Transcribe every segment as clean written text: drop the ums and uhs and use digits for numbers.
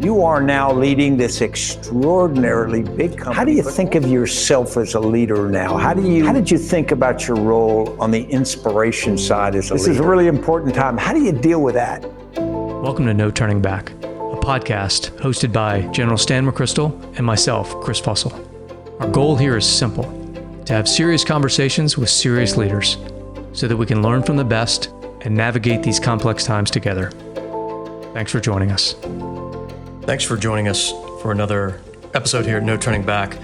You are now leading this extraordinarily big company. How do you think of yourself as a leader now? How did you think about your role on the inspiration side as a leader? This is a really important time. How do you deal with that? Welcome to No Turning Back, a podcast hosted by General Stan McChrystal and myself, Chris Fussell. Our goal here is simple: to have serious conversations with serious leaders so that we can learn from the best and navigate these complex times together. Thanks for joining us. Thanks for joining us for another episode here at No Turning Back.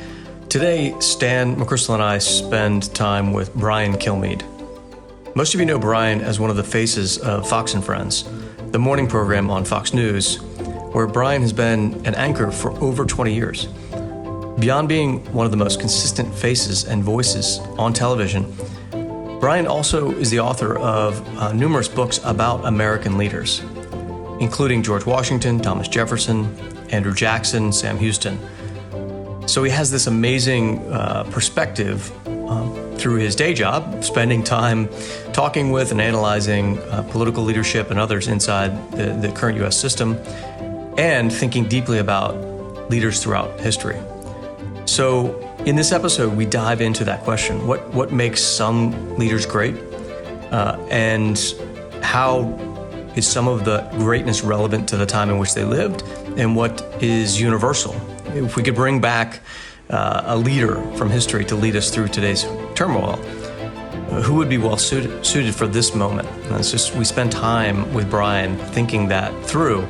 Today, Stan McChrystal and I spend time with Brian Kilmeade. Most of you know Brian as one of the faces of Fox and Friends, the morning program on Fox News, where Brian has been an anchor for over 20 years. Beyond being one of the most consistent faces and voices on television, Brian also is the author of numerous books about American leaders, including George Washington, Thomas Jefferson, Andrew Jackson, Sam Houston. So he has this amazing perspective through his day job, spending time talking with and analyzing political leadership and others inside the current U.S. system, and thinking deeply about leaders throughout history. So in this episode, we dive into that question. What makes some leaders great? And how is some of the greatness relevant to the time in which they lived, and what is universal? If we could bring back a leader from history to lead us through today's turmoil, who would be well suited for this moment? And it's just, we spend time with Brian thinking that through,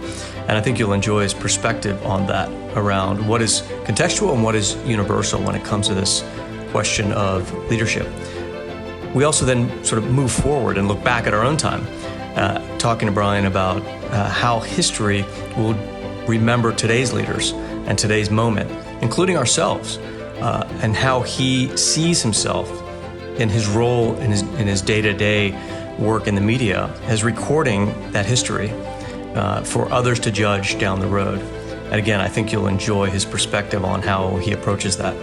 and I think you'll enjoy his perspective on that, around what is contextual and what is universal when it comes to this question of leadership. We also then sort of move forward and look back at our own time, talking to Brian about how history will remember today's leaders and today's moment, including ourselves, and how he sees himself in his role in his day-to-day work in the media as recording that history for others to judge down the road. And again, I think you'll enjoy his perspective on how he approaches that.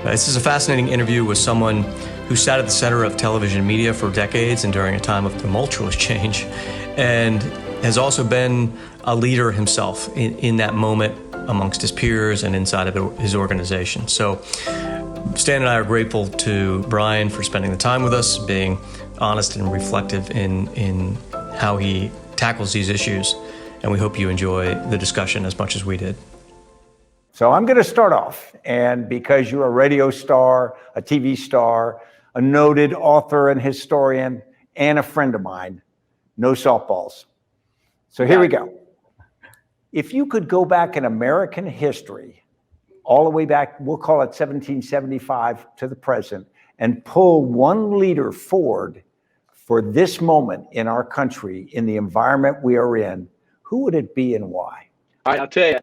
This is a fascinating interview with someone who sat at the center of television media for decades and during a time of tumultuous change, and has also been a leader himself in that moment amongst his peers and inside of his organization. So Stan and I are grateful to Brian for spending the time with us, being honest and reflective in how he tackles these issues, and we hope you enjoy the discussion as much as we did. So I'm going to start off, and because you're a radio star, a TV star, a noted author and historian, and a friend of mine, no softballs. So here we go. If you could go back in American history, all the way back, we'll call it 1775 to the present, and pull one leader forward for this moment in our country, in the environment we are in, who would it be and why? All right, I'll tell you.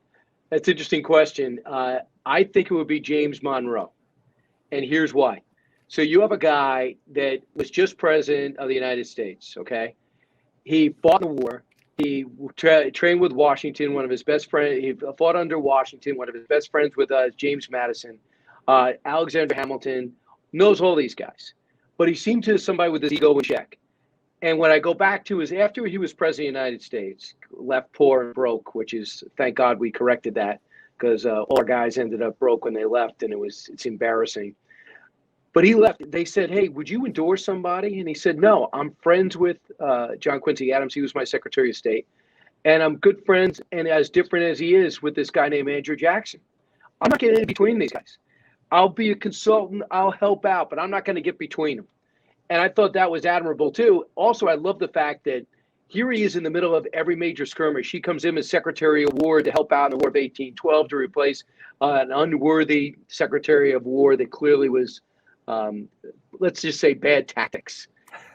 That's an interesting question. I think it would be James Monroe. And here's why. So you have a guy that was just president of the United States, okay? He fought in the war. He trained with Washington, one of his best friends. He fought under Washington. One of his best friends with James Madison, Alexander Hamilton, knows all these guys. But he seemed to somebody with his ego in check. And what I go back to is after he was president of the United States, left poor and broke, which is, thank God we corrected that, because all our guys ended up broke when they left, and it's embarrassing. But he left. They said, hey, would you endorse somebody? And he said, no, I'm friends with John Quincy Adams. He was my Secretary of State. And I'm good friends, and as different as he is, with this guy named Andrew Jackson. I'm not getting in between these guys. I'll be a consultant. I'll help out, but I'm not going to get between them. And I thought that was admirable, too. Also, I love the fact that here he is in the middle of every major skirmish. He comes in as Secretary of War to help out in the War of 1812 to replace an unworthy Secretary of War that clearly was, let's just say, bad tactics.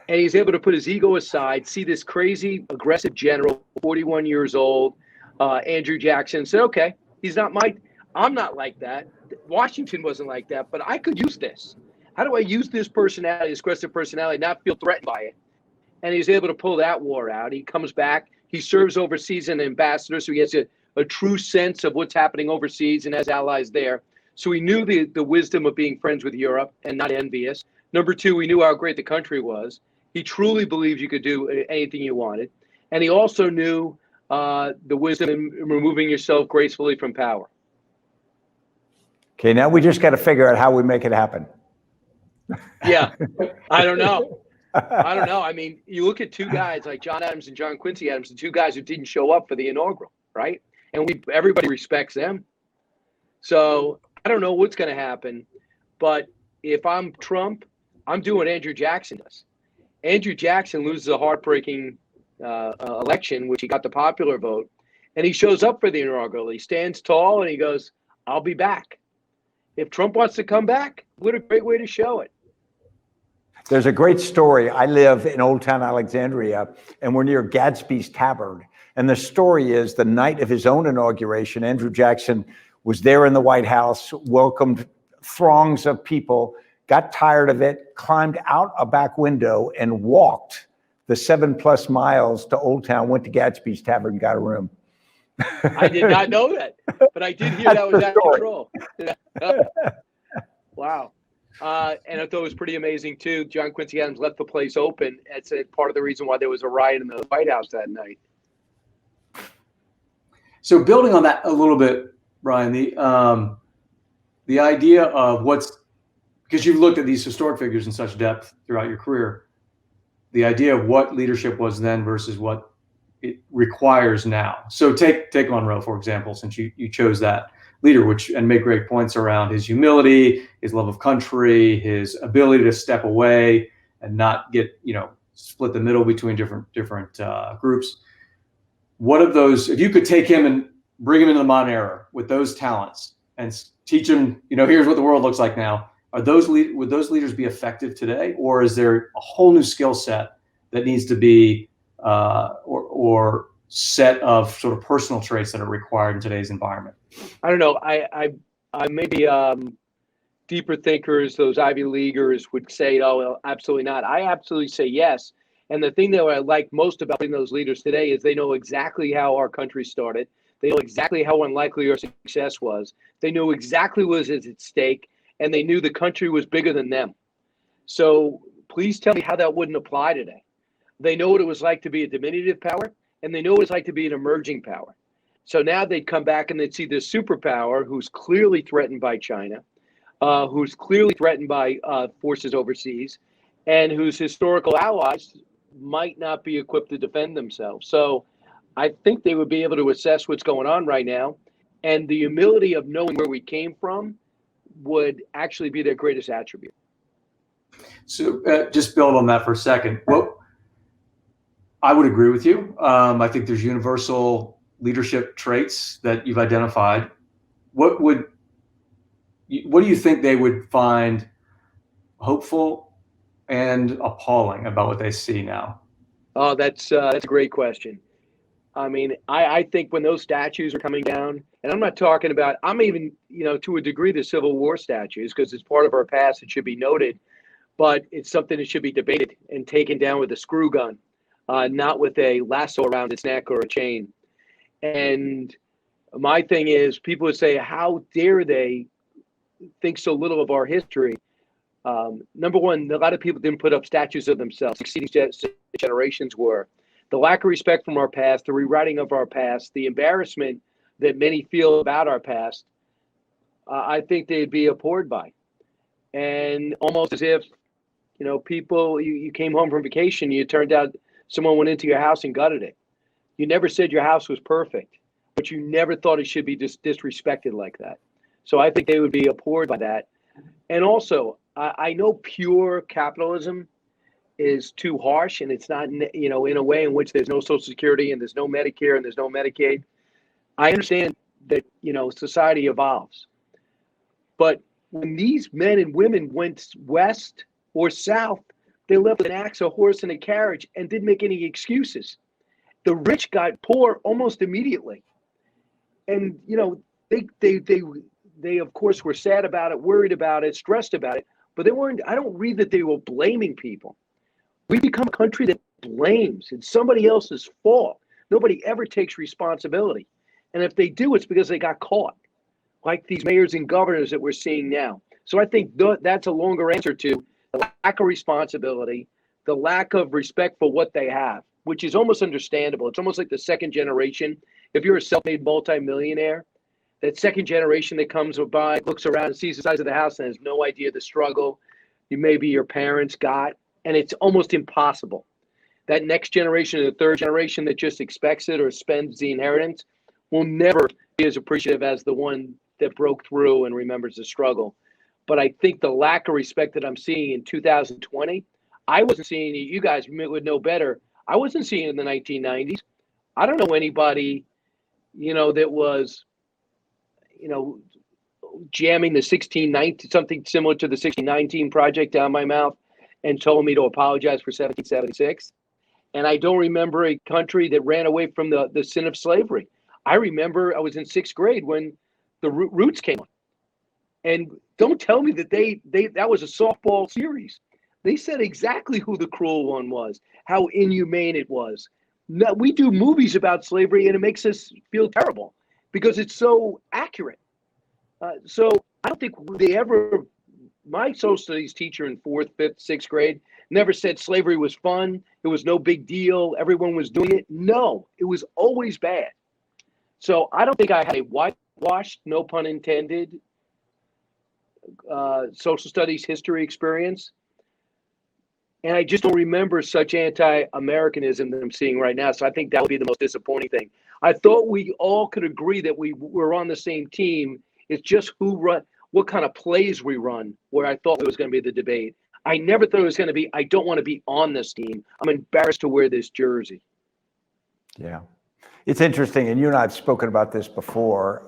And he's able to put his ego aside, see this crazy, aggressive general, 41 years old, Andrew Jackson, said, okay, I'm not like that. Washington wasn't like that, but I could use this. How do I use this personality, this aggressive personality, not feel threatened by it? And he's able to pull that war out. He comes back. He serves overseas as an ambassador, so he has a true sense of what's happening overseas and has allies there. So he knew the wisdom of being friends with Europe and not envious. Number two, he knew how great the country was. He truly believed you could do anything you wanted. And he also knew the wisdom in removing yourself gracefully from power. Okay, now we just got to figure out how we make it happen. Yeah, I don't know. I mean, you look at two guys like John Adams and John Quincy Adams, the two guys who didn't show up for the inaugural, right? And everybody respects them. So I don't know what's going to happen, but if I'm Trump, I'm doing what Andrew Jackson does. Andrew Jackson loses a heartbreaking election, which he got the popular vote, and he shows up for the inaugural. He stands tall and he goes, "I'll be back." If Trump wants to come back, what a great way to show it. There's a great story. I live in Old Town Alexandria, and we're near Gadsby's Tavern. And the story is the night of his own inauguration, Andrew Jackson was there in the White House, welcomed throngs of people, got tired of it, climbed out a back window and walked the 7+ miles to Old Town, went to Gadsby's Tavern, got a room. I did not know that, but I did hear that was out of control. Wow. And I thought it was pretty amazing, too. John Quincy Adams left the place open. That's part of the reason why there was a riot in the White House that night. So building on that a little bit, Brian, the idea of because you've looked at these historic figures in such depth throughout your career, the idea of what leadership was then versus what it requires now. So take Monroe, for example, since you chose that leader, and made great points around his humility, his love of country, his ability to step away and not get, split the middle between different groups. What of those, if you could take him and bring him into the modern era with those talents and teach him, here's what the world looks like now, would those leaders be effective today? Or is there a whole new skill set that needs to be, or set of sort of personal traits that are required in today's environment? I don't know. I maybe deeper thinkers, those Ivy Leaguers would say, "Oh, well, absolutely not." I absolutely say yes. And the thing that I like most about those leaders today is they know exactly how our country started. They know exactly how unlikely our success was. They knew exactly what was at stake, and they knew the country was bigger than them. So please tell me how that wouldn't apply today. They know what it was like to be a diminutive power, and they know what it's like to be an emerging power. So now they'd come back and they'd see this superpower who's clearly threatened by China, who's clearly threatened by forces overseas, and whose historical allies might not be equipped to defend themselves. So I think they would be able to assess what's going on right now, and the humility of knowing where we came from would actually be their greatest attribute. So just build on that for a second. Well, I would agree with you. I think there's universal leadership traits that you've identified. What do you think they would find hopeful and appalling about what they see now? Oh, that's a great question. I mean, I think when those statues are coming down, and I'm not talking about, I'm even, to a degree, the Civil War statues, because it's part of our past, it should be noted, but it's something that should be debated and taken down with a screw gun, not with a lasso around its neck or a chain. And my thing is, people would say, how dare they think so little of our history? Number one, a lot of people didn't put up statues of themselves. Succeeding generations were. The lack of respect from our past, the rewriting of our past, the embarrassment that many feel about our past, I think they'd be abhorred by. And almost as if, people, you came home from vacation, you turned out someone went into your house and gutted it. You never said your house was perfect, but you never thought it should be disrespected like that. So I think they would be abhorred by that. And also, I know pure capitalism is too harsh, and it's not, in a way in which there's no Social Security and there's no Medicare and there's no Medicaid. I understand that, society evolves. But when these men and women went west or south, they left with an axe, a horse, and a carriage and didn't make any excuses. The rich got poor almost immediately. And, they of course were sad about it, worried about it, stressed about it, but I don't read that they were blaming people. We become a country that blames. It's somebody else's fault. Nobody ever takes responsibility. And if they do, it's because they got caught, like these mayors and governors that we're seeing now. So I think that's a longer answer to the lack of responsibility, the lack of respect for what they have. which is almost understandable. It's almost like the second generation. If you're a self-made multimillionaire, that second generation that comes by, looks around and sees the size of the house and has no idea the struggle maybe your parents got, and it's almost impossible. That next generation or the third generation that just expects it or spends the inheritance will never be as appreciative as the one that broke through and remembers the struggle. But I think the lack of respect that I'm seeing in 2020, I wasn't seeing it. You guys would know better. I wasn't seeing it in the 1990s. I don't know anybody, that was, jamming the 1619, something similar to the 1619 project down my mouth and told me to apologize for 1776. And I don't remember a country that ran away from the sin of slavery. I remember I was in sixth grade when the Roots came on. And don't tell me that that was a softball series. They said exactly who the cruel one was, how inhumane it was. No, we do movies about slavery and it makes us feel terrible because it's so accurate. So I don't think my social studies teacher in fourth, fifth, sixth grade never said slavery was fun. It was no big deal. Everyone was doing it. No, it was always bad. So I don't think I had a whitewashed, no pun intended, social studies history experience. And I just don't remember such anti-Americanism that I'm seeing right now. So I think that would be the most disappointing thing. I thought we all could agree that we were on the same team. It's just what kind of plays we run, where I thought it was going to be the debate. I never thought it was going to be, I don't want to be on this team. I'm embarrassed to wear this jersey. Yeah. It's interesting, and you and I have spoken about this before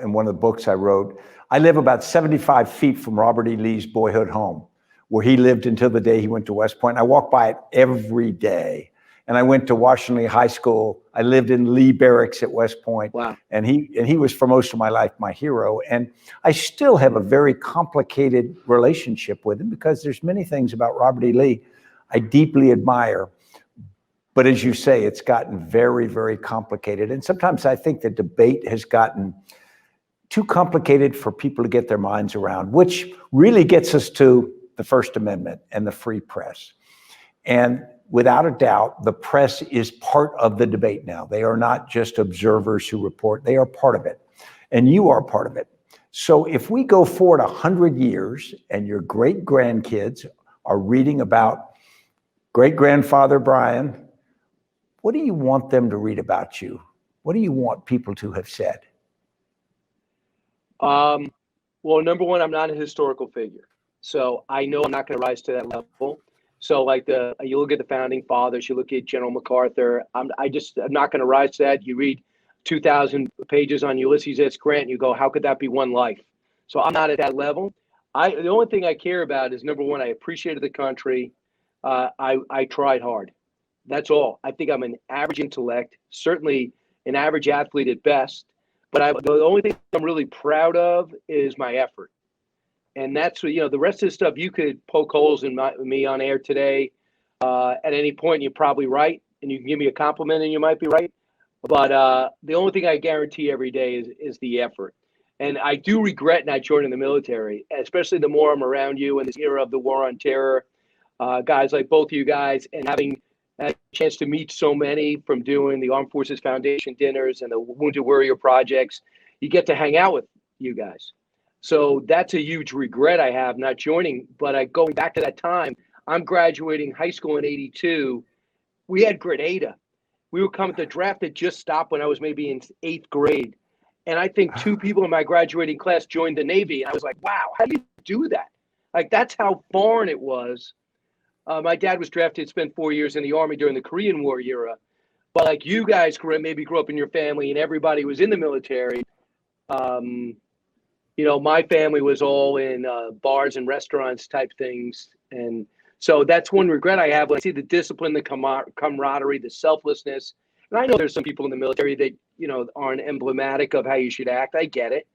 in one of the books I wrote. I live about 75 feet from Robert E. Lee's boyhood home, where he lived until the day he went to West Point. I walk by it every day. And I went to Washington Lee High School. I lived in Lee Barracks at West Point. Wow. And he was for most of my life my hero. And I still have a very complicated relationship with him because there's many things about Robert E. Lee I deeply admire. But as you say, it's gotten very, very complicated. And sometimes I think the debate has gotten too complicated for people to get their minds around, which really gets us to the First Amendment and the free press. And without a doubt, the press is part of the debate now. They are not just observers who report, they are part of it. And you are part of it. So if we go forward 100 years and your great-grandkids are reading about great-grandfather Brian, what do you want them to read about you? What do you want people to have said? Well, number one, I'm not a historical figure. So I know I'm not going to rise to that level. So like you look at the founding fathers, you look at General MacArthur, I'm not going to rise to that. You read 2,000 pages on Ulysses S. Grant, and you go, how could that be one life? So I'm not at that level. The only thing I care about is, number one, I appreciated the country. I tried hard. That's all. I think I'm an average intellect, certainly an average athlete at best. But the only thing I'm really proud of is my effort. And that's what, the rest of the stuff, you could poke holes in me on air today at any point, and you're probably right. And you can give me a compliment and you might be right. But the only thing I guarantee every day is the effort. And I do regret not joining the military, especially the more I'm around you in this era of the war on terror, guys like both of you guys, and having a chance to meet so many from doing the Armed Forces Foundation dinners and the Wounded Warrior projects. You get to hang out with you guys. So that's a huge regret I have not joining. But going back to that time, I'm graduating high school in '82. We had Grenada. We would come at the draft that just stopped when I was maybe in 8th grade. And I think 2 people in my graduating class joined the Navy. And I was like, wow, how do you do that? Like, that's how foreign it was. My dad was drafted, spent 4 years in the Army during the Korean War era. But like you guys maybe grew up in your family and everybody was in the military. My family was all in bars and restaurants type things. And so that's one regret I have. When I see the discipline, the camaraderie, the selflessness. And I know there's some people in the military that, aren't emblematic of how you should act. I get it.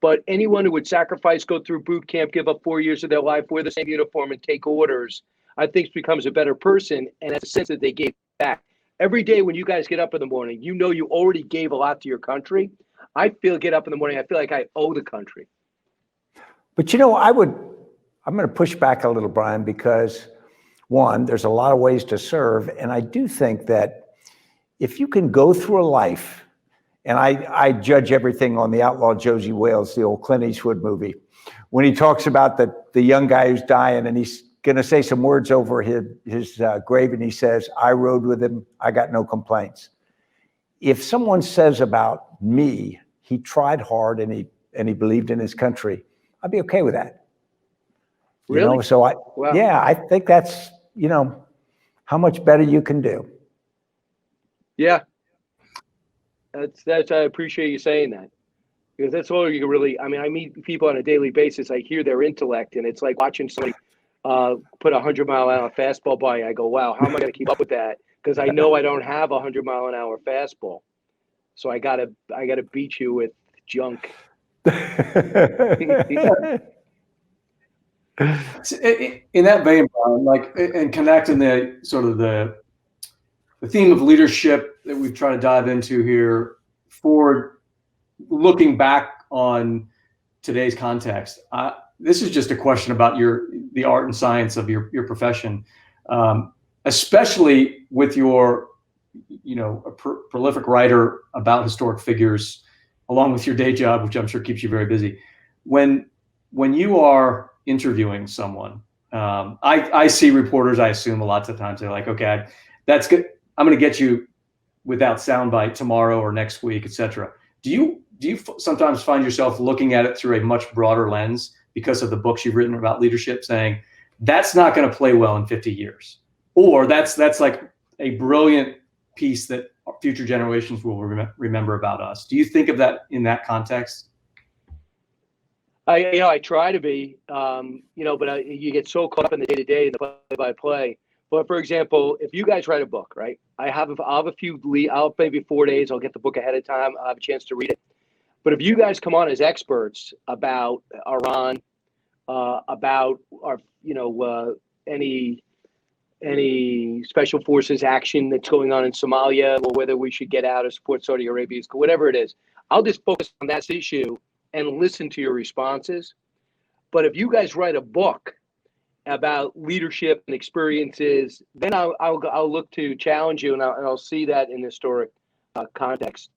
But anyone who would sacrifice, go through boot camp, give up 4 years of their life, wear the same uniform and take orders, I think becomes a better person. And that's a sense that they gave back. Every day when you guys get up in the morning, you already gave a lot to your country. Get up in the morning, I feel like I owe the country. But I'm going to push back a little, Brian, because one, there's a lot of ways to serve. And I do think that if you can go through a life, and I judge everything on The Outlaw Josie Wales, the old Clint Eastwood movie, when he talks about the young guy who's dying and he's going to say some words over his grave, and he says, I rode with him, I got no complaints. If someone says about me, he tried hard and he believed in his country, I'd be okay with that. Really? You know, so Wow. yeah, I think that's, you know, how much better you can do. Yeah. That's I appreciate you saying that, because that's all you can really, I mean, I meet people on a daily basis. I hear their intellect, and it's like watching somebody put 100-mile-an-hour fastball by. I go, wow, how am I going to keep up with that? Because I know I don't have 100-mile-an-hour fastball. So I gotta beat you with junk. In that vein, Brian, like, and connecting the sort of the theme of leadership that we've tried to dive into here, for looking back on today's context. This is just a question about the art and science of your profession, especially with your, you know, a prolific writer about historic figures, along with your day job, which I'm sure keeps you very busy. When you are interviewing someone, I see reporters, I assume a lot of times they're like, okay, that's good, I'm going to get you without soundbite tomorrow or next week, etc. Do you sometimes find yourself looking at it through a much broader lens because of the books you've written about leadership, saying that's not going to play well in 50 years, or that's like a brilliant piece that future generations will remember about us? Do you think of that in that context? I try to be, but you get so caught up in the day-to-day and the play-by-play. But for example, if you guys write a book, right? I'll have a few, I'll maybe 4 days, I'll get the book ahead of time, I'll have a chance to read it. But if you guys come on as experts about Iran, about our, any special forces action that's going on in Somalia, or whether we should get out or support Saudi Arabia, whatever it is, I'll just focus on that issue and listen to your responses. But if you guys write a book about leadership and experiences, then I'll look to challenge you, and I'll see that in historic context.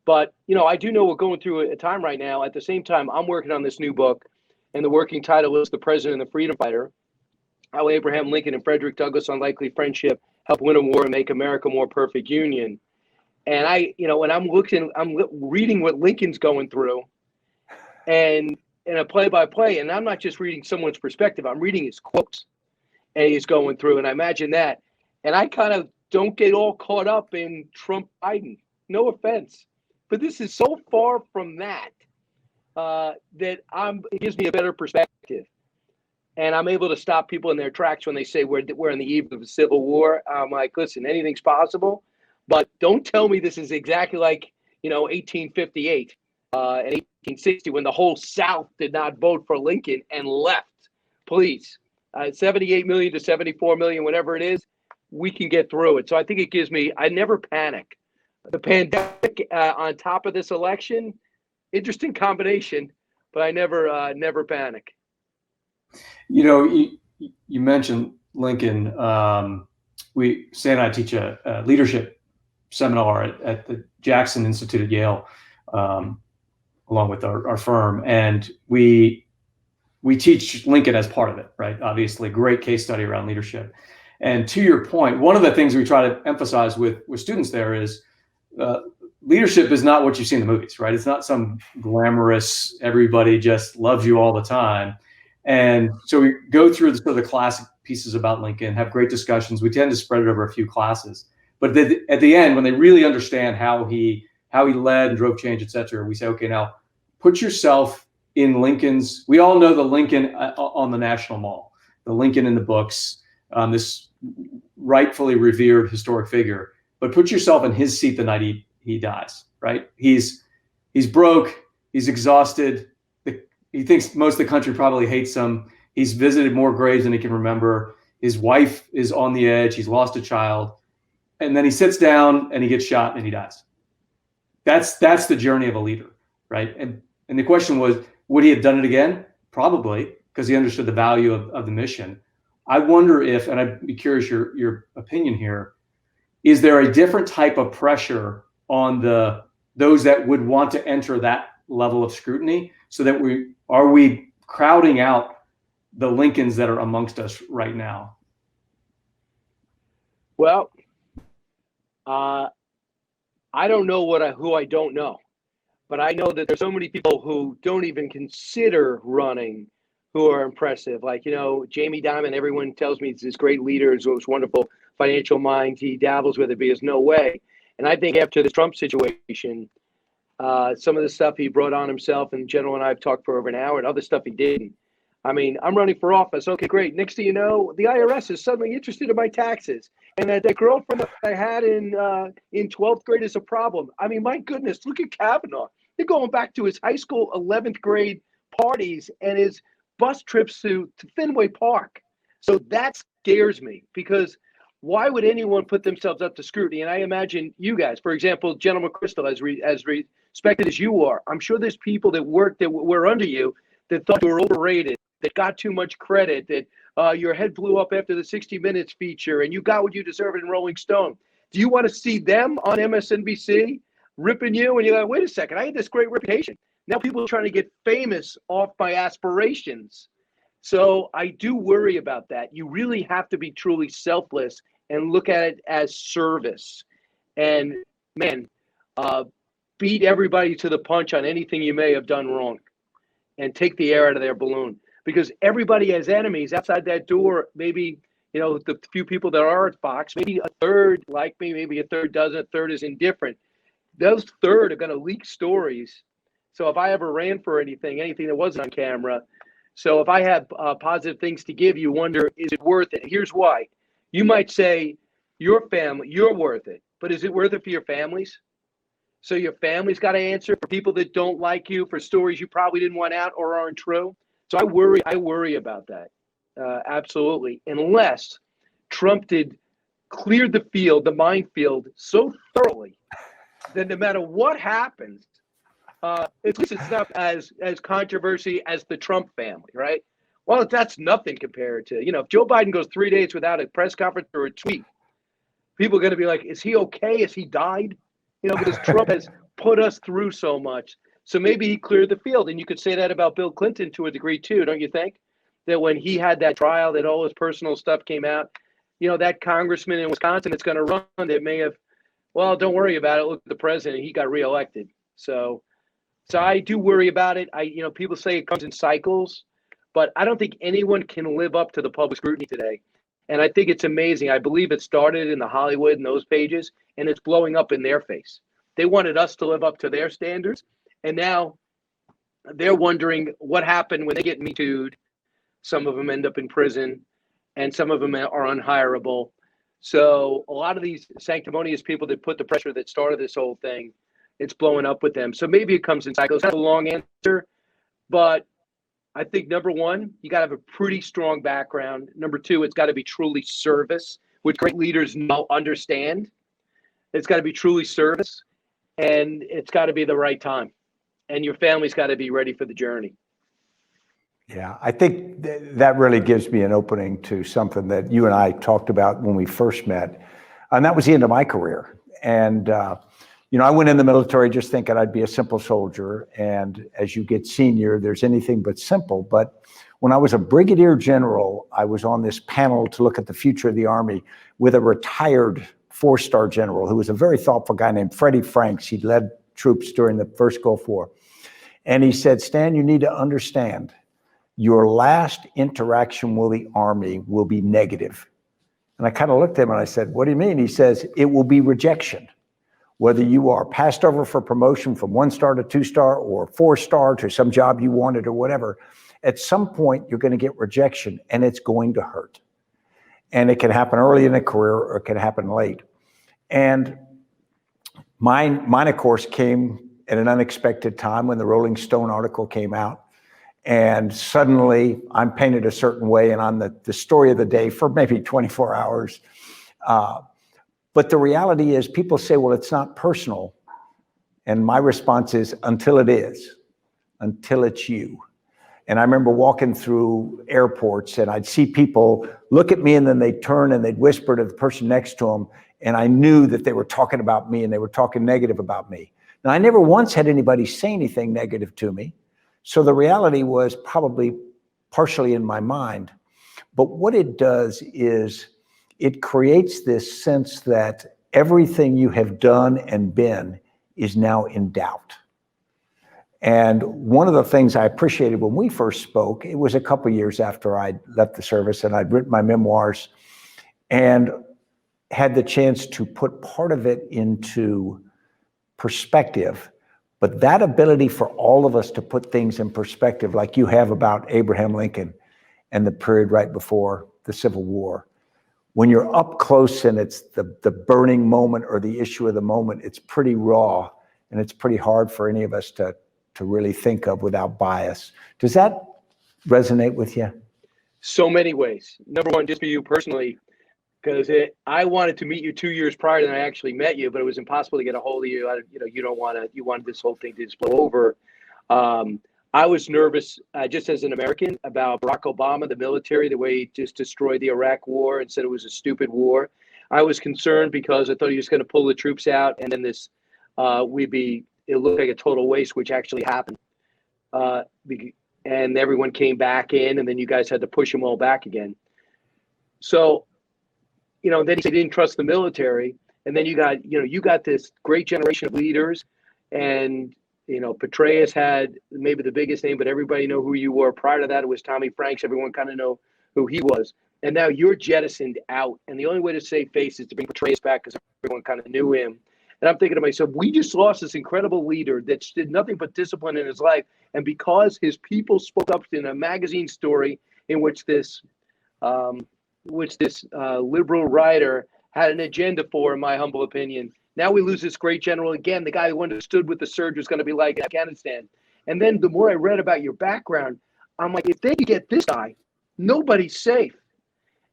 But I do know we're going through a time right now. At the same time, I'm working on this new book, and the working title is "The President and the Freedom Fighter: How Abraham Lincoln and Frederick Douglass' Unlikely Friendship Helped Win a War and Make America a More Perfect Union." And when I'm reading what Lincoln's going through, and in a play-by-play, and I'm not just reading someone's perspective, I'm reading his quotes, and he's going through, and I imagine that. And I kind of don't get all caught up in Trump Biden. No offense, but this is so far from that that it gives me a better perspective. And I'm able to stop people in their tracks when they say we're on the eve of a civil war. I'm like, listen, anything's possible, but don't tell me this is exactly like 1858 and 1860, when the whole South did not vote for Lincoln and left. Please, 78 million to 74 million, whatever it is, we can get through it. So I think it gives me, I never panic. The pandemic on top of this election, interesting combination, but I never panic. You mentioned Lincoln. Sam and I teach a leadership seminar at the Jackson Institute at Yale, along with our firm, and we teach Lincoln as part of it, right? Obviously, great case study around leadership. And to your point, one of the things we try to emphasize with students there is leadership is not what you see in the movies, right? It's not some glamorous, everybody just loves you all the time. And so we go through the classic pieces about Lincoln, have great discussions. We tend to spread it over a few classes. But at the end, when they really understand how he led and drove change, et cetera, we say, okay, now put yourself in Lincoln's. We all know the Lincoln on the National Mall, the Lincoln in the books, this rightfully revered historic figure. But put yourself in his seat the night he dies, right? He's broke, he's exhausted. He thinks most of the country probably hates him. He's visited more graves than he can remember. His wife is on the edge. He's lost a child. And then he sits down and he gets shot and he dies. That's the journey of a leader, right? And the question was, would he have done it again? Probably, because he understood the value of the mission. I wonder if, and I'd be curious your opinion here, is there a different type of pressure on those that would want to enter that level of scrutiny, so that we crowding out the Lincolns that are amongst us right now? Well, I don't know who I don't know, but I know that there's so many people who don't even consider running who are impressive. Like, Jamie Dimon, everyone tells me he's this great leader, he's this wonderful financial mind. He dabbles with it, but he has no way. And I think after the Trump situation, some of the stuff he brought on himself, and General and I have talked for over an hour, and other stuff he didn't. I mean, I'm running for office. Okay, great. Next thing you know, the IRS is suddenly interested in my taxes. And that girlfriend that I had in 12th grade is a problem. I mean, my goodness, look at Kavanaugh. They're going back to his high school 11th grade parties and his bus trips to Fenway Park. So that scares me, because why would anyone put themselves up to scrutiny? And I imagine you guys, for example, General McChrystal, as respected as you are, I'm sure there's people that were under you that thought you were overrated, that got too much credit, that your head blew up after the 60 Minutes feature and you got what you deserved in Rolling Stone. Do you want to see them on MSNBC ripping you? And you're like, wait a second, I had this great reputation. Now people are trying to get famous off my aspirations. So I do worry about that. You really have to be truly selfless and look at it as service. And man, beat everybody to the punch on anything you may have done wrong and take the air out of their balloon, because everybody has enemies outside that door. Maybe, the few people that are at Fox, maybe a third like me, maybe a third doesn't, a third is indifferent. Those third are going to leak stories. So if I ever ran for anything that wasn't on camera, so if I have positive things to give, you wonder, is it worth it? Here's why. You might say, your family, you're worth it, but is it worth it for your families? So your family's got to answer for people that don't like you, for stories you probably didn't want out or aren't true. So I worry about that. Absolutely. Unless Trump cleared the field, the minefield so thoroughly that no matter what happens, at least it's not as controversy as the Trump family, right? Well, that's nothing compared to, if Joe Biden goes 3 days without a press conference or a tweet, people are going to be like, is he okay? Has he died? Because Trump has put us through so much. So maybe he cleared the field. And you could say that about Bill Clinton to a degree too, don't you think? That when he had that trial, that all his personal stuff came out, that congressman in Wisconsin that's going to run, that may have, well, don't worry about it. Look at the president, he got reelected. So I do worry about it. People say it comes in cycles, but I don't think anyone can live up to the public scrutiny today. And I think it's amazing. I believe it started in the Hollywood and those pages, and it's blowing up in their face. They wanted us to live up to their standards, and now they're wondering what happened when they get Me Too'd. Some of them end up in prison, and some of them are unhireable. So a lot of these sanctimonious people that put the pressure that started this whole thing, it's blowing up with them. So maybe it comes in cycles. That's a long answer, but I think number one, you got to have a pretty strong background. Number two, it's got to be truly service, which great leaders understand. It's got to be truly service, and it's got to be the right time. And your family's got to be ready for the journey. Yeah, I think that really gives me an opening to something that you and I talked about when we first met. And that was the end of my career. And, I went in the military just thinking I'd be a simple soldier. And as you get senior, there's anything but simple. But when I was a brigadier general, I was on this panel to look at the future of the Army with a retired 4-star general who was a very thoughtful guy named Freddie Franks. He led troops during the first Gulf War. And he said, Stan, you need to understand, your last interaction with the Army will be negative. And I kind of looked at him and I said, what do you mean? He says, it will be rejection. Whether you are passed over for promotion from 1-star to 2-star or 4-star to some job you wanted or whatever, at some point you're going to get rejection, and it's going to hurt. And it can happen early in a career or it can happen late. And mine of course, came at an unexpected time when the Rolling Stone article came out. And suddenly I'm painted a certain way and I'm the story of the day for maybe 24 hours. But the reality is people say, well, it's not personal. And my response is, until it is, until it's you. And I remember walking through airports and I'd see people look at me and then they'd turn and they'd whisper to the person next to them. And I knew that they were talking about me and they were talking negative about me. Now, I never once had anybody say anything negative to me. So the reality was probably partially in my mind. But what it does is it creates this sense that everything you have done and been is now in doubt. And one of the things I appreciated when we first spoke, it was a couple of years after I'd left the service and I'd written my memoirs and had the chance to put part of it into perspective. But that ability for all of us to put things in perspective, like you have about Abraham Lincoln and the period right before the Civil War, when you're up close and it's the burning moment or the issue of the moment, it's pretty raw and it's pretty hard for any of us to really think of without bias. Does that resonate with you? So many ways. Number one, just for you personally, because I wanted to meet you 2 years prior than I actually met you, but it was impossible to get a hold of you. You wanted this whole thing to just blow over. I was nervous just as an American about Barack Obama, the military, the way he just destroyed the Iraq war and said it was a stupid war. I was concerned because I thought he was going to pull the troops out and then it looked like a total waste, which actually happened. And everyone came back in, and then you guys had to push them all back again. So, then he didn't trust the military. And then you got this great generation of leaders. And, Petraeus had maybe the biggest name, but everybody know who you were. Prior to that, it was Tommy Franks. Everyone kind of know who he was. And now you're jettisoned out. And the only way to save face is to bring Petraeus back because everyone kind of knew him. And I'm thinking to myself, we just lost this incredible leader that did nothing but discipline in his life. And because his people spoke up in a magazine story in which this liberal writer had an agenda for, in my humble opinion, now we lose this great general again, the guy who understood what the surge was going to be like in Afghanistan. And then the more I read about your background, I'm like, if they could get this guy, nobody's safe.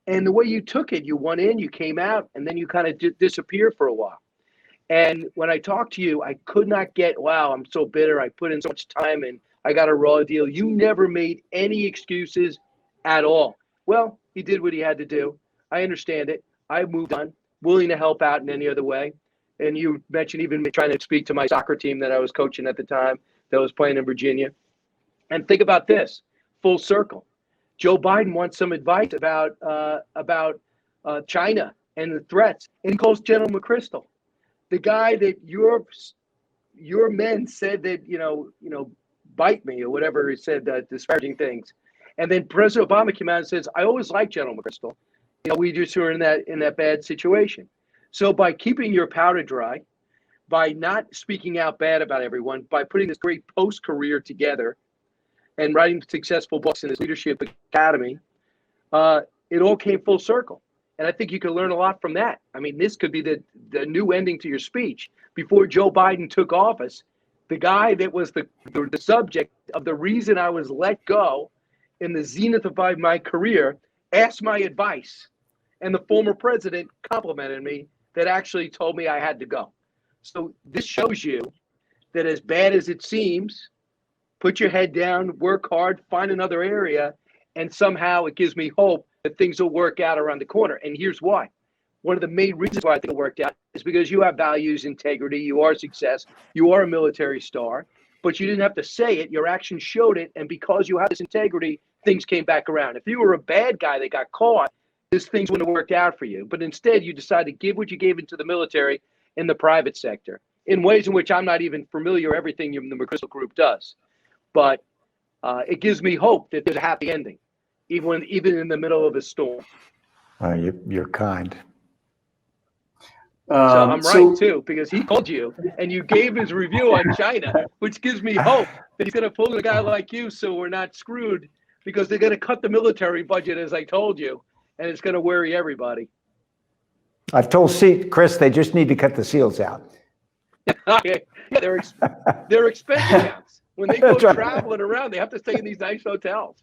And the way you took it, you went in, you came out, and then you kind of disappeared for a while. And when I talked to you, I could not get, wow, I'm so bitter. I put in so much time and I got a raw deal. You never made any excuses at all. Well, he did what he had to do. I understand it. I moved on, willing to help out in any other way. And you mentioned even trying to speak to my soccer team that I was coaching at the time that was playing in Virginia. And think about this, full circle. Joe Biden wants some advice about China and the threats. And he calls General McChrystal. The guy that your men said that, bite me or whatever he said, disparaging things. And then President Obama came out and says, I always liked General McChrystal. We just were in that bad situation. So by keeping your powder dry, by not speaking out bad about everyone, by putting this great post-career together and writing successful books in this leadership academy, it all came full circle. And I think you can learn a lot from that. I mean, this could be the new ending to your speech. Before Joe Biden took office, the guy that was the subject of the reason I was let go in the zenith of my career asked my advice. And the former president complimented me that actually told me I had to go. So this shows you that as bad as it seems, put your head down, work hard, find another area, and somehow it gives me hope that things will work out around the corner. And here's why. One of the main reasons why I think it worked out is because you have values, integrity, you are success, you are a military star, but you didn't have to say it, your actions showed it, and because you have this integrity, things came back around. If you were a bad guy that got caught, these things wouldn't have worked out for you. But instead, you decided to give what you gave into the military in the private sector, in ways in which I'm not even familiar everything the McChrystal Group does. But it gives me hope that there's a happy ending, even in the middle of a storm. You're kind. So I'm right, too, because he called you and you gave his review on China, which gives me hope that he's going to pull a guy like you so we're not screwed, because they're going to cut the military budget, as I told you, and it's going to worry everybody. I've told Chris they just need to cut the SEALs out. Yeah, they're expense accounts. When they go traveling around, they have to stay in these nice hotels.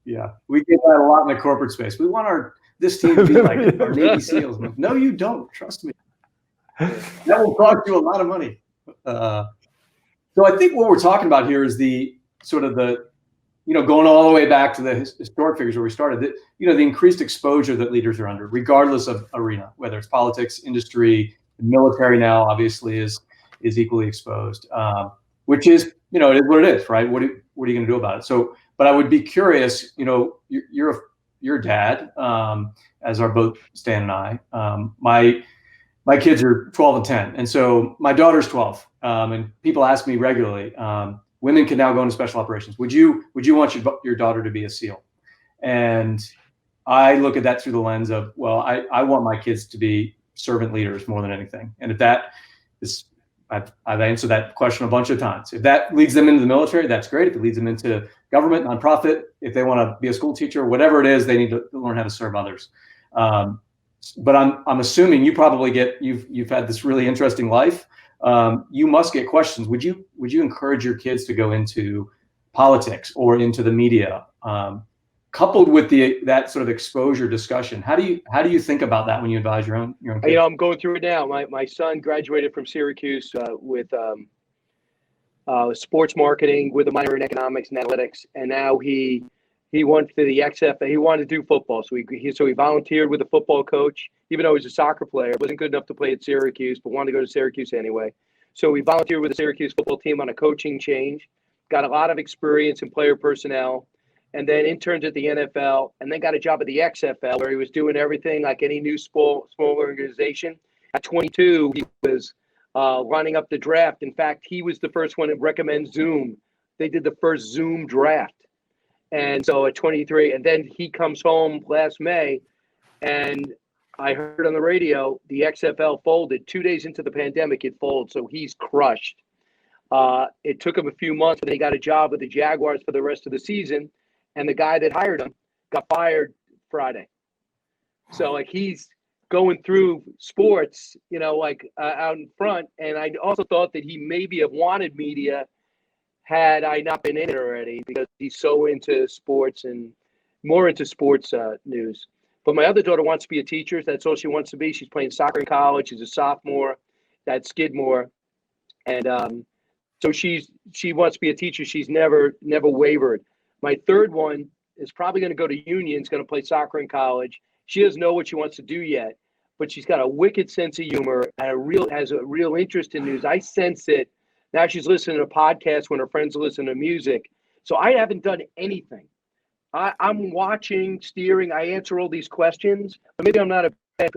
Yeah, we get that a lot in the corporate space. We want this team to be like our Navy SEALs. No, you don't. Trust me. That will cost you a lot of money. So I think what we're talking about here is the sort of the, going all the way back to the historic figures where we started, that, the increased exposure that leaders are under, regardless of arena, whether it's politics, industry, military now obviously is equally exposed, which is, it is what it is, right? What are you going to do about it? So, but I would be curious, you're a dad, as are both Stan and I. My kids are 12 and 10. And so my daughter's 12. And people ask me regularly, women can now go into special operations. Would you want your daughter to be a SEAL? And I look at that through the lens of, well, I want my kids to be servant leaders more than anything. And if that is, I've answered that question a bunch of times. If that leads them into the military, that's great. If it leads them into government, nonprofit, if they want to be a school teacher, whatever it is, they need to learn how to serve others. But I'm assuming you probably you've had this really interesting life. You must get questions. Would you encourage your kids to go into politics or into the media, coupled with that sort of exposure discussion? How do you think about that when you advise your own kids? I'm going through it now. My son graduated from Syracuse with sports marketing with a minor in economics and analytics, and now he went to the XFL. He wanted to do football, so he volunteered with a football coach, even though he was a soccer player. Wasn't good enough to play at Syracuse, but wanted to go to Syracuse anyway. So he volunteered with the Syracuse football team on a coaching change, got a lot of experience in player personnel, and then interned at the NFL, and then got a job at the XFL where he was doing everything like any new small organization. At 22, he was lining up the draft. In fact, he was the first one to recommend Zoom. They did the first Zoom draft. And so at 23, and then he comes home last May, and I heard on the radio the XFL folded. 2 days into the pandemic, it folded, so he's crushed. It took him a few months, and he got a job with the Jaguars for the rest of the season, and the guy that hired him got fired Friday. So, he's going through sports, out in front, and I also thought that he maybe have wanted media had I not been in it already, because he's so into sports and more into sports news. But my other daughter wants to be a teacher. That's all she wants to be. She's playing soccer in college. She's a sophomore at Skidmore. And so she wants to be a teacher. She's never wavered. My third one is probably going to go to Union. Is going to play soccer in college. She doesn't know what she wants to do yet, but she's got a wicked sense of humor and has a real interest in news. I sense it. Now she's listening to podcasts when her friends listen to music. So I haven't done anything. I'm watching, steering. I answer all these questions, but maybe I'm not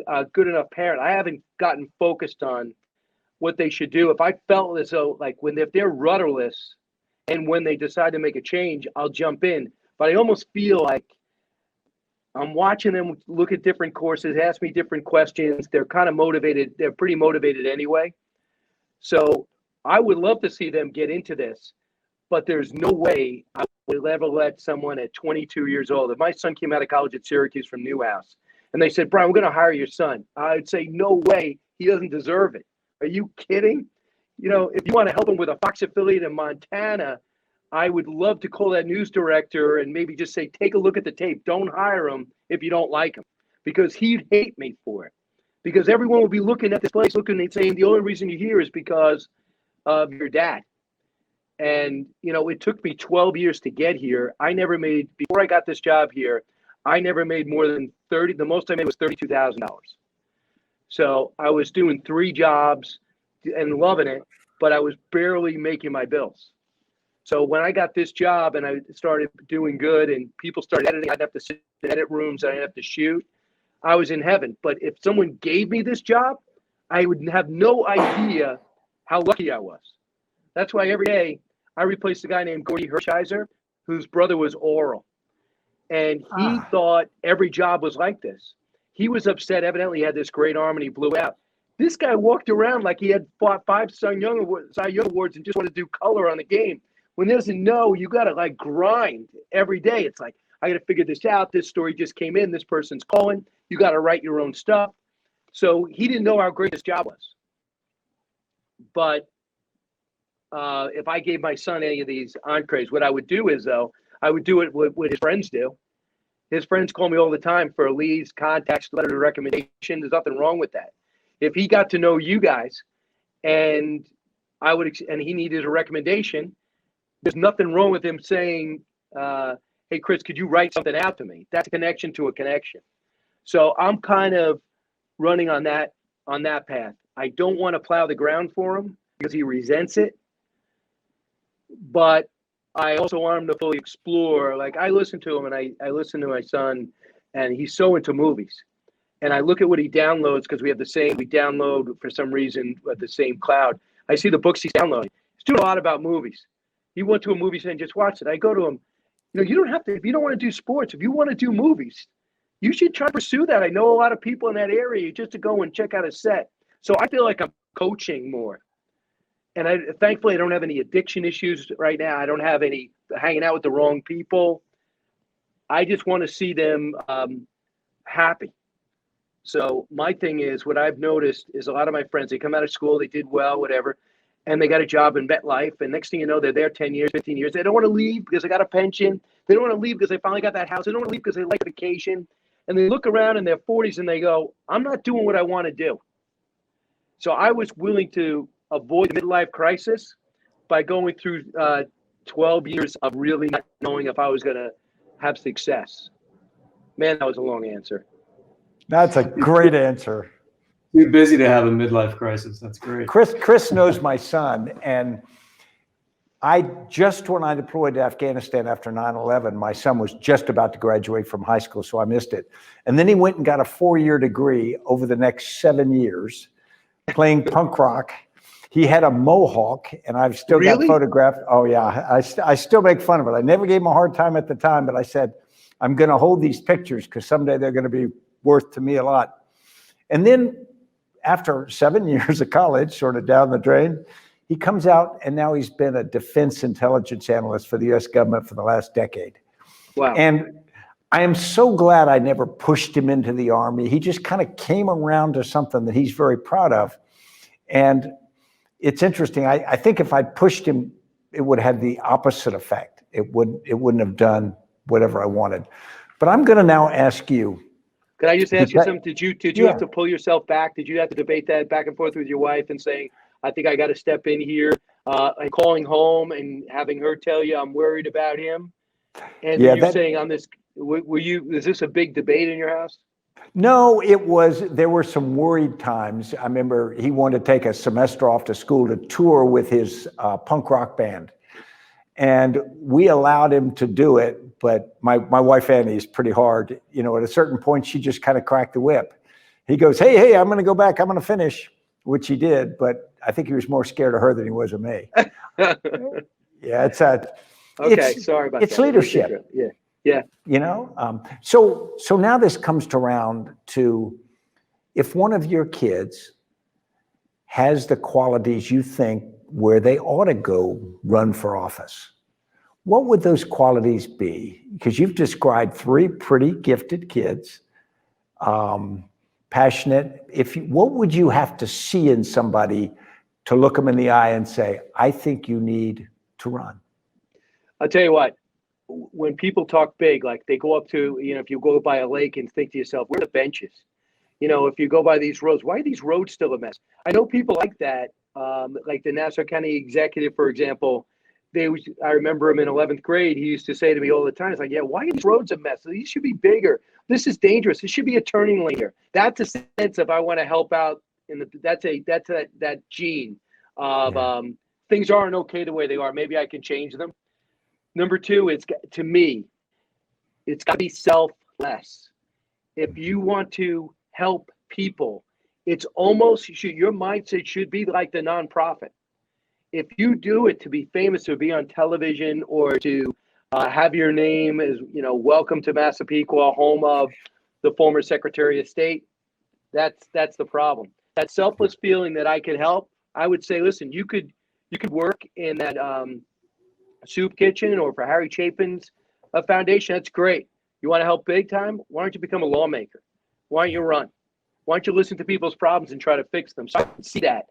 a good enough parent. I haven't gotten focused on what they should do. If I felt as though, if they're rudderless and when they decide to make a change, I'll jump in. But I almost feel like I'm watching them look at different courses, ask me different questions. They're kind of motivated. They're pretty motivated anyway. So I would love to see them get into this, but there's no way I would ever let someone at 22 years old. If my son came out of college at Syracuse from Newhouse and they said, Brian, we're going to hire your son, I'd say, no way. He doesn't deserve it. Are you kidding? If you want to help him with a Fox affiliate in Montana, I would love to call that news director and maybe just say, take a look at the tape. Don't hire him if you don't like him, because he'd hate me for it. Because everyone will be looking at this place, looking and saying, the only reason you're here is because of your dad. And, it took me 12 years to get here. Before I got this job here, I never made more than the most I made was $32,000. So I was doing 3 jobs and loving it, but I was barely making my bills. So when I got this job and I started doing good and people started editing, I'd have to sit in edit rooms, I'd have to shoot, I was in heaven. But if someone gave me this job, I would have no idea how lucky I was. That's why every day I replaced a guy named Gordy Hershiser, whose brother was Oral. And he thought every job was like this. He was upset. Evidently, he had this great arm and he blew out. This guy walked around like he had fought 5 Cy Young Awards and just wanted to do color on the game. When he doesn't know, you got to grind every day. It's like, I got to figure this out. This story just came in. This person's calling. You got to write your own stuff. So he didn't know how great this job was. But if I gave my son any of these entrees, what I would do is, I would do it what his friends do. His friends call me all the time for leads, contacts, letter of recommendation. There's nothing wrong with that. If he got to know you guys and and he needed a recommendation. There's nothing wrong with him saying, hey, Chris, could you write something out to me? That's a connection to a connection. So I'm kind of running on that path. I don't want to plow the ground for him because he resents it. But I also want him to fully explore. Like, I listen to him, and I listen to my son, and he's so into movies. And I look at what he downloads, because we download for some reason at the same cloud. I see the books he's downloading. He's doing a lot about movies. He went to a movie and just watched it. I go to him, you don't have to, if you don't want to do sports, if you want to do movies, you should try to pursue that. I know a lot of people in that area just to go and check out a set. So I feel like I'm coaching more. And thankfully, I don't have any addiction issues right now. I don't have any hanging out with the wrong people. I just want to see them happy. So my thing is, what I've noticed is a lot of my friends, they come out of school, they did well, whatever, and they got a job in MetLife. And next thing you know, they're there 10 years, 15 years. They don't want to leave because they got a pension. They don't want to leave because they finally got that house. They don't want to leave because they like vacation. And they look around in their 40s and they go, I'm not doing what I want to do. So I was willing to avoid the midlife crisis by going through 12 years of really not knowing if I was going to have success. Man, that was a long answer. That's a great answer. Too busy to have a midlife crisis. That's great. Chris knows my son, and when I deployed to Afghanistan after 9/11, my son was just about to graduate from high school, so I missed it. And then he went and got a 4-year degree over the next 7 years playing punk rock. He had a mohawk, and I've still got photographed. Oh yeah, I still make fun of it. I never gave him a hard time at the time, but I said, I'm going to hold these pictures because someday they're going to be worth to me a lot. And then after 7 years of college, sort of down the drain, he comes out, and now he's been a defense intelligence analyst for the U.S. government for the last decade. Wow. And I am so glad I never pushed him into the Army. He just kind of came around to something that he's very proud of. And it's interesting. I think if I pushed him, it would have the opposite effect. It wouldn't have done whatever I wanted. But I'm going to now ask you. Can I just ask you something? Did you have to pull yourself back? Did you have to debate that back and forth with your wife and saying, I think I got to step in here, and calling home and having her tell you I'm worried about him? And you're saying on this, is this a big debate in your house? No, there were some worried times. I remember he wanted to take a semester off to school to tour with his punk rock band. And we allowed him to do it, but my wife Annie is pretty hard. At a certain point, she just kind of cracked the whip. He goes, hey, I'm going to go back. I'm going to finish, which he did. But I think he was more scared of her than he was of me. Yeah, sorry about that. It's leadership. Yeah. So now this comes around to, if one of your kids has the qualities you think where they ought to go run for office, what would those qualities be? Because you've described 3 pretty gifted kids, passionate. What would you have to see in somebody to look them in the eye and say, I think you need to run? I'll tell you what, when people talk big, like they go up to, if you go by a lake and think to yourself, where are the benches? If you go by these roads, why are these roads still a mess? I know people like that, like the Nassau County executive, for example. I remember him in 11th grade. He used to say to me all the time, it's like, yeah, why are these roads a mess? These should be bigger. This is dangerous. This should be a turning lane here. That's a sense of I want to help out. That's that gene of things aren't okay the way they are. Maybe I can change them. Number 2, to me, it's got to be selfless. If you want to help people, it's almost your mindset should be like the nonprofit. If you do it to be famous, to be on television, or to have your name as, welcome to Massapequa, home of the former Secretary of State, that's the problem. That selfless feeling that I can help, I would say, listen, you could work in that soup kitchen or for Harry Chapin's foundation. That's great. You want to help big time? Why don't you become a lawmaker? Why don't you run? Why don't you listen to people's problems and try to fix them? So I can see that.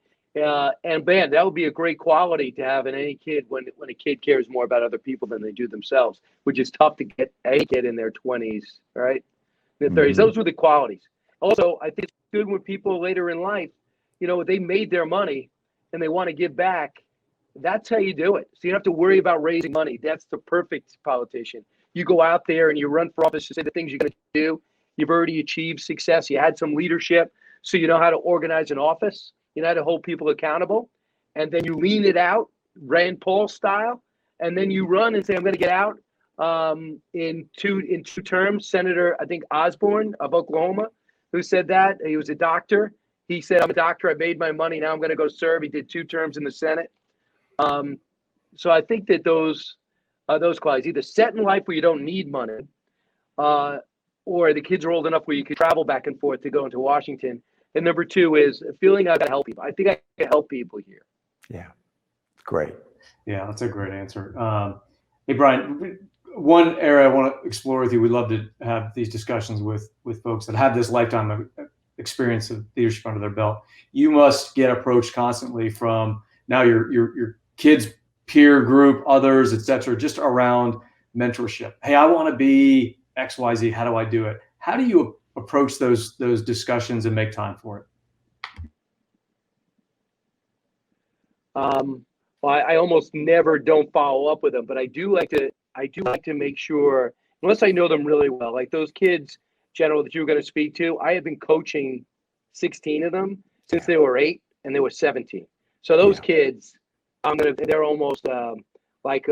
And man, that would be a great quality to have in any kid when a kid cares more about other people than they do themselves, which is tough to get a kid in their 20s, right? In their 30s. Those were the qualities. Also, I think it's good when people later in life, they made their money and they want to give back, that's how you do it. So you don't have to worry about raising money. That's the perfect politician. You go out there and you run for office to say the things you're going to do. You've already achieved success. You had some leadership, so you know how to organize an office. You know how to hold people accountable. And then you lean it out, Rand Paul style, and then you run and say, I'm going to get out in two terms. Senator, I think, Osborne of Oklahoma, who said that. He was a doctor. He said, I'm a doctor. I made my money. Now I'm going to go serve. He did 2 terms in the Senate. So I think that those qualities, either set in life where you don't need money, or the kids are old enough where you could travel back and forth to go into Washington. And number 2 is a feeling I've got to help people. I think I can help people here. Yeah, great. Yeah, that's a great answer. Hey, Brian, one area I want to explore with you, we love to have these discussions with folks that have this lifetime of experience of leadership under their belt. You must get approached constantly from now your kids' peer group, others, et cetera, just around mentorship. Hey, I want to be XYZ. How do I do it? How do you approach those discussions and make time for it? Well, I almost never don't follow up with them, but I do like to make sure, unless I know them really well, like those kids, General, that you were going to speak to, I have been coaching 16 of them since they were 8 and they were 17. So those kids, they're almost like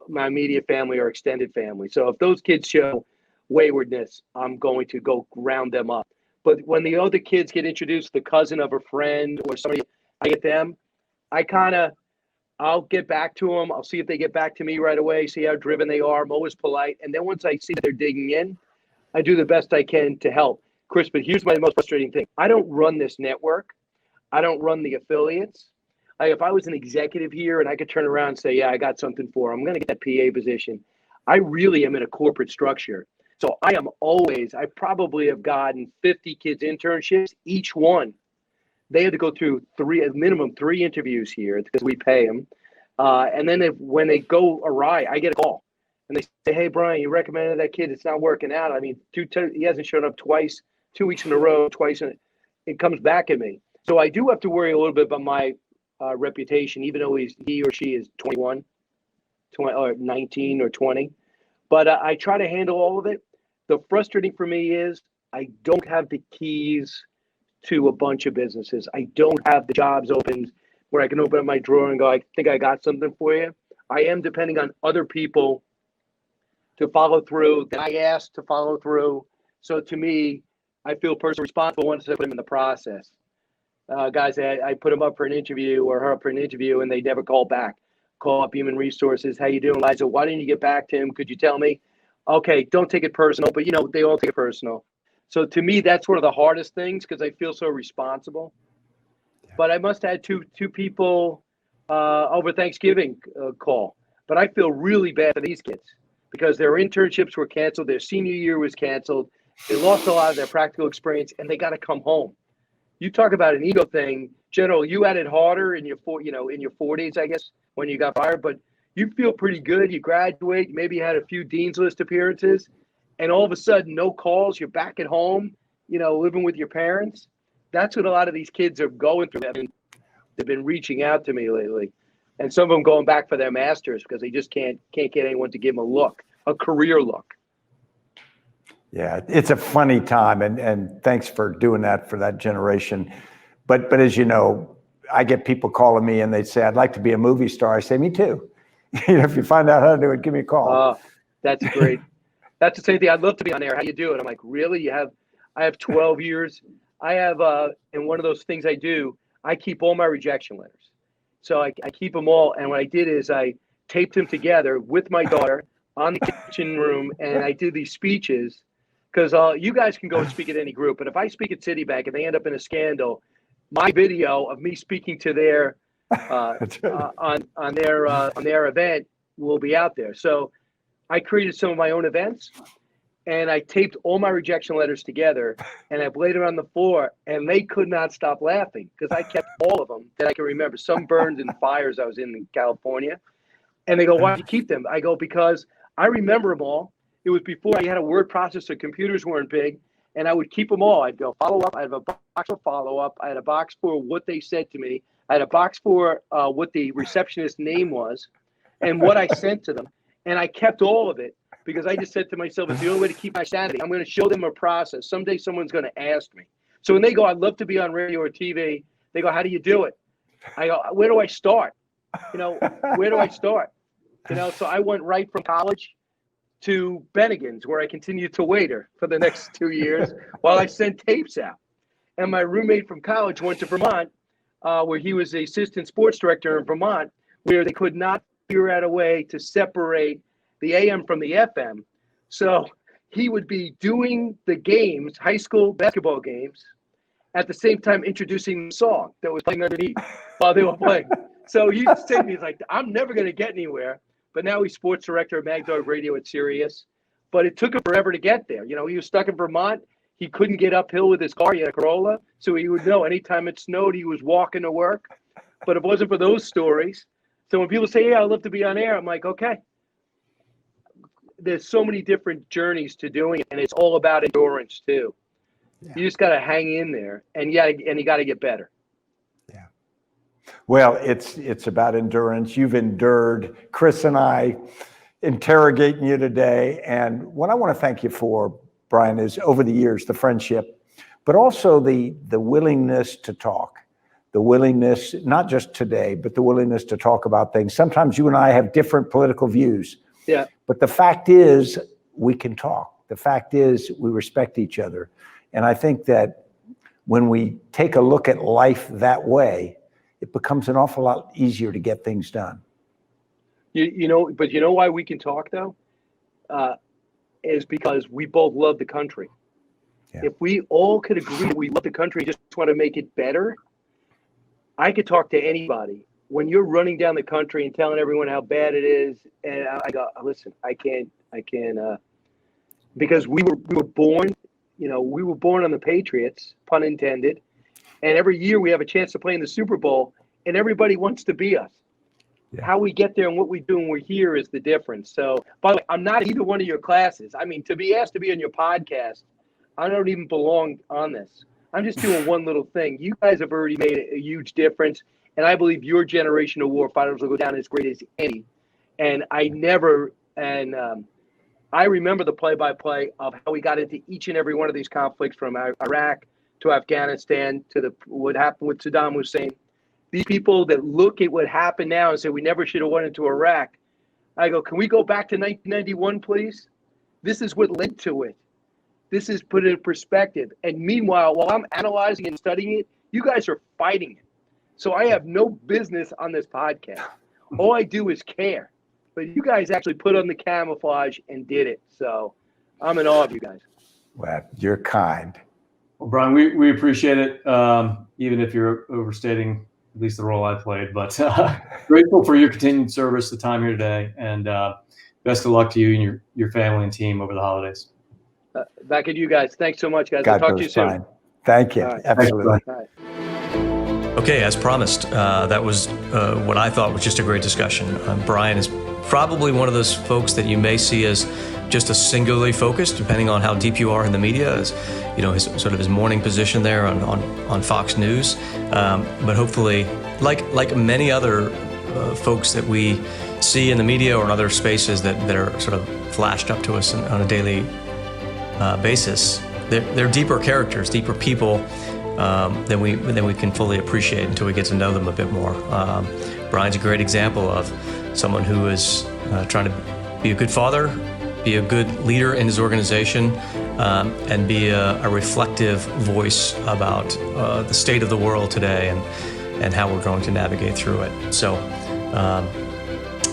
my immediate family or extended family. So if those kids show waywardness, I'm going to go round them up. But when the other kids get introduced, the cousin of a friend or somebody, I get them, I'll get back to them. I'll see if they get back to me right away, see how driven they are. I'm always polite. And then once I see that they're digging in, I do the best I can to help. Chris, but here's my most frustrating thing. I don't run this network. I don't run the affiliates. If I was an executive here and I could turn around and say, yeah, I got something for them, I'm going to get that PA position. I really am in a corporate structure. So I probably have gotten 50 kids internships, each one. They had to go through minimum three interviews here because we pay them. And then when they go awry, I get a call. And they say, hey, Brian, you recommended that kid. It's not working out. I mean, he hasn't shown up twice, 2 weeks in a row, twice. And it comes back at me. So I do have to worry a little bit about my reputation, even though he or she is 21, or 19 or 20. But I try to handle all of it. The frustrating for me is I don't have the keys to a bunch of businesses. I don't have the jobs open where I can open up my drawer and go, I think I got something for you. I am depending on other people to follow through, that I asked to follow through. So to me, I feel personally responsible once I put them in the process. Guys, I put them up for an interview or her up for an interview and they never call back. Call up Human Resources. How you doing, Liza? Why didn't you get back to him? Could you tell me? Okay, don't take it personal, but they all take it personal. So to me, that's one of the hardest things because I feel so responsible. Yeah. But I must have had two people over Thanksgiving call. But I feel really bad for these kids because their internships were canceled. Their senior year was canceled. They lost a lot of their practical experience and they got to come home. You talk about an ego thing, General. You had it harder in your 40s, I guess, when you got fired. But you feel pretty good. You graduate. Maybe you had a few Dean's List appearances, and all of a sudden, no calls. You're back at home, living with your parents. That's what a lot of these kids are going through. They've been reaching out to me lately, and some of them going back for their masters because they just can't get anyone to give them a career look. Yeah, it's a funny time, and thanks for doing that for that generation. But as you know, I get people calling me and they say, I'd like to be a movie star. I say, me too. If you find out how to do it, give me a call. That's great. That's the same thing. I'd love to be on there. How you do it? I'm like, really? I have 12 years. I have, and one of those things I do, I keep all my rejection letters. So I keep them all. And what I did is I taped them together with my daughter on the kitchen room. And I did these speeches because you guys can go and speak at any group. But if I speak at Citibank and they end up in a scandal, my video of me speaking to their on their event will be out there. So I created some of my own events and I taped all my rejection letters together and I laid it on the floor and they could not stop laughing because I kept all of them that I can remember. Some burned in fires I was in California. And they go, why did you keep them? I go, because I remember them all. It was before I had a word processor, computers weren't big, and I would keep them all. I'd go follow up. I have a box for follow up. I had a box for what they said to me. I had a box for what the receptionist's name was and what I sent to them. And I kept all of it because I just said to myself, it's the only way to keep my sanity. I'm going to show them a process. Someday someone's going to ask me. So when they go, I'd love to be on radio or TV, they go, how do you do it? I go, where do I start? Where do I start? So I went right from college to Bennigan's, where I continued to waiter for the next 2 years while I sent tapes out. And my roommate from college went to Vermont, where he was the assistant sports director in Vermont, where they could not figure out a way to separate the AM from the FM. So he would be doing the games, high school basketball games, at the same time introducing the song that was playing underneath while they were playing. So he used to say to me, he's like, I'm never going to get anywhere. But now he's sports director of Mag Dog Radio at Sirius. But it took him forever to get there. He was stuck in Vermont. He couldn't get uphill with his car. He had a Corolla. So he would know anytime it snowed, he was walking to work. But if it wasn't for those stories. So when people say, yeah, I'd love to be on air, I'm like, okay. There's so many different journeys to doing it. And it's all about endurance, too. Yeah. You just got to hang in there. And you got to get better. Well, it's about endurance. You've endured Chris and I interrogating you today. And what I want to thank you for, Brian, is over the years, the friendship, but also the willingness to talk, the willingness, not just today, but the willingness to talk about things. Sometimes you and I have different political views. Yeah. But the fact is, we can talk. The fact is, we respect each other. And I think that when we take a look at life that way, it becomes an awful lot easier to get things done. But you know why we can talk, though? Is because we both love the country. Yeah. If we all could agree we love the country and just want to make it better, I could talk to anybody. When you're running down the country and telling everyone how bad it is, and I go, listen, I can't, because we were born, we were born on the Patriots, pun intended. And every year we have a chance to play in the Super Bowl, and everybody wants to be us. Yeah. How we get there and what we do when we're here is the difference. So, by the way, I'm not either one of your classes. I mean, to be asked to be on your podcast, I don't even belong on this. I'm just doing one little thing. You guys have already made a huge difference, and I believe your generation of war fighters will go down as great as any. And I remember the play-by-play of how we got into each and every one of these conflicts, from Iraq to Afghanistan, to what happened with Saddam Hussein. These people that look at what happened now and say we never should have went into Iraq, I go, can we go back to 1991, please? This is what led to it. This is put it in perspective. And meanwhile, while I'm analyzing and studying it, you guys are fighting it. So I have no business on this podcast. All I do is care. But you guys actually put on the camouflage and did it. So I'm in awe of you guys. Well, you're kind. Well, Brian, we appreciate it, even if you're overstating at least the role I played. But grateful for your continued service, the time here today, and best of luck to you and your family and team over the holidays. Back at you guys. Thanks so much, guys. God I'll talk to you soon. Fine. Thank you. Right. Absolutely. All right. Okay, as promised, that was what I thought was just a great discussion. Brian is probably one of those folks that you may see as just a singularly focused, depending on how deep you are in the media, as his morning position there on Fox News. But hopefully, like many other folks that we see in the media or in other spaces that are sort of flashed up to us on a daily basis, they're deeper characters, deeper people than we can fully appreciate until we get to know them a bit more. Brian's a great example of someone who is trying to be a good father, be a good leader in his organization, and be a reflective voice about the state of the world today and how we're going to navigate through it. So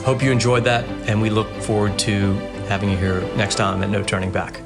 hope you enjoyed that, and we look forward to having you here next time at No Turning Back.